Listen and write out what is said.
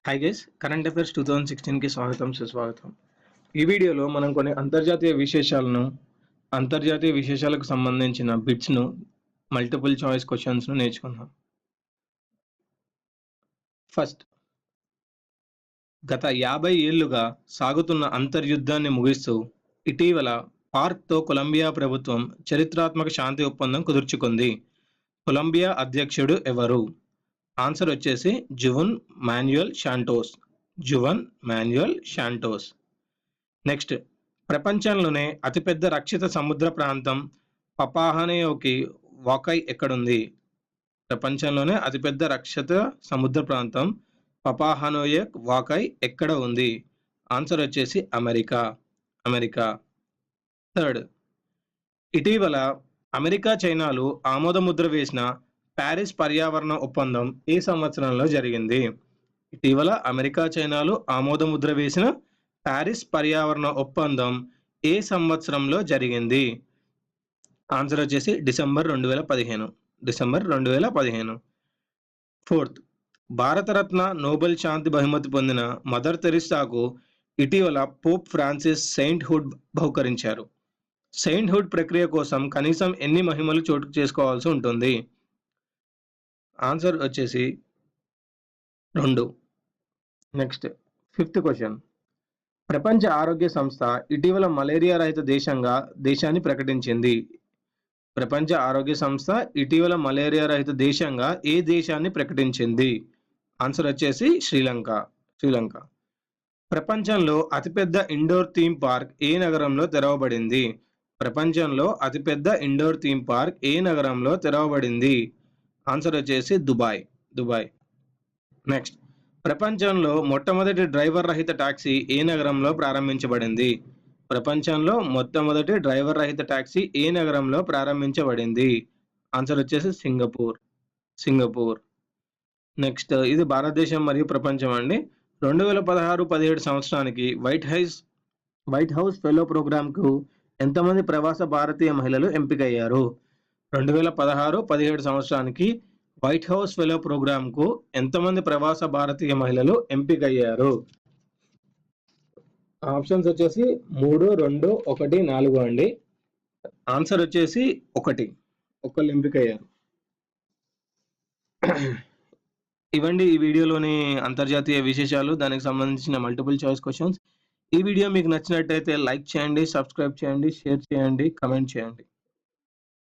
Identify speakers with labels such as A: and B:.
A: Hi guys, current affairs 2016కి స్వాగతం, సుస్వాగతం. ఈ వీడియోలో మనం కొన్ని అంతర్జాతీయ విశేషాలకు సంబంధించిన బిట్స్ను, మల్టిపుల్ చాయిస్ క్వశ్చన్స్ను నేర్చుకుందాం. ఫస్ట్, గత 50 ఏళ్లుగా సాగుతున్న అంతర్యుద్ధాన్ని ముగిస్తూ ఇటీవల పార్క్తో కొలంబియా ప్రభుత్వం చరిత్రాత్మక శాంతి ఒప్పందం కుదుర్చుకుంది. కొలంబియా అధ్యక్షుడు ఎవరు? ఆన్సర్ వచ్చేసి జువన్ మాన్యుయల్ శాంటోస్. నెక్స్ట్, ప్రపంచంలోనే అతిపెద్ద రక్షిత సముద్ర ప్రాంతం పపాహనియోకి వాకై ఎక్కడుంది? ప్రపంచంలోనే అతిపెద్ద రక్షిత సముద్ర ప్రాంతం పపాహనోయక్ వాకై ఎక్కడ ఉంది? ఆన్సర్ వచ్చేసి అమెరికా. థర్డ్, ఇటీవల అమెరికా చైనాలు ఆమోదముద్ర వేసిన ప్యారిస్ పర్యావరణ ఒప్పందం ఏ సంవత్సరంలో జరిగింది? ఇటీవల అమెరికా చైనాలు ఆమోదముద్ర వేసిన ప్యారిస్ పర్యావరణ ఒప్పందం ఏ సంవత్సరంలో జరిగింది? ఆన్సర్ వచ్చేసి డిసెంబర్ 2015. ఫోర్త్, భారతరత్న నోబెల్ శాంతి బహుమతి పొందిన మదర్ తెరిసాకు ఇటీవల పోప్ ఫ్రాన్సిస్ సెయింట్హుడ్ బహుకరించారు. సెయింట్హుడ్ ప్రక్రియ కోసం కనీసం ఎన్ని మహిమలు చోటు చేసుకోవాల్సి ఉంటుంది? ఆన్సర్ వచ్చేసి 2. Next, fifth question. ప్రపంచ ఆరోగ్య సంస్థ ఇటీవల మలేరియా రహిత దేశాన్ని ప్రకటించింది. ప్రపంచ ఆరోగ్య సంస్థ ఇటీవల మలేరియా రహిత దేశంగా ఏ దేశాన్ని ప్రకటించింది? ఆన్సర్ వచ్చేసి శ్రీలంక. ప్రపంచంలో అతిపెద్ద ఇండోర్ థీమ్ పార్క్ ఏ నగరంలో తెరవబడింది? ప్రపంచంలో అతిపెద్ద ఇండోర్ థీమ్ పార్క్ ఏ నగరంలో తెరవబడింది? ఆన్సర్ వచ్చేసి దుబాయ్. నెక్స్ట్, ప్రపంచంలో మొట్టమొదటి డ్రైవర్ రహిత టాక్సీ ఏ నగరంలో ప్రారంభించబడింది? ప్రపంచంలో మొట్టమొదటి డ్రైవర్ రహిత టాక్సీ ఏ నగరంలో ప్రారంభించబడింది? ఆన్సర్ వచ్చేసి సింగపూర్. నెక్స్ట్, ఇది భారతదేశం మరియు ప్రపంచం అండి. 2016-17 సంవత్సరానికి వైట్ హౌస్ ఫెలో ప్రోగ్రాంకు ఎంతమంది ప్రవాస భారతీయ మహిళలు ఎంపికయ్యారు? 2016-17 సంవత్సరానికి వైట్ హౌస్ ఫెలో ప్రోగ్రాంకు ఎంతమంది ప్రవాస భారతీయ మహిళలు ఎంపికయ్యారు? ఆప్షన్స్ వచ్చేసి 3, 2, 1, 4 అండి. ఆన్సర్ వచ్చేసి 1. ఒకళ్ళు ఎంపికయ్యారు. ఇవ్వండి ఈ వీడియోలోని అంతర్జాతీయ విశేషాలు, దానికి సంబంధించిన మల్టిపుల్ చాయిస్ క్వశ్చన్స్. ఈ వీడియో మీకు నచ్చినట్టయితే లైక్ చేయండి, సబ్స్క్రైబ్ చేయండి, షేర్ చేయండి, కమెంట్ చేయండి.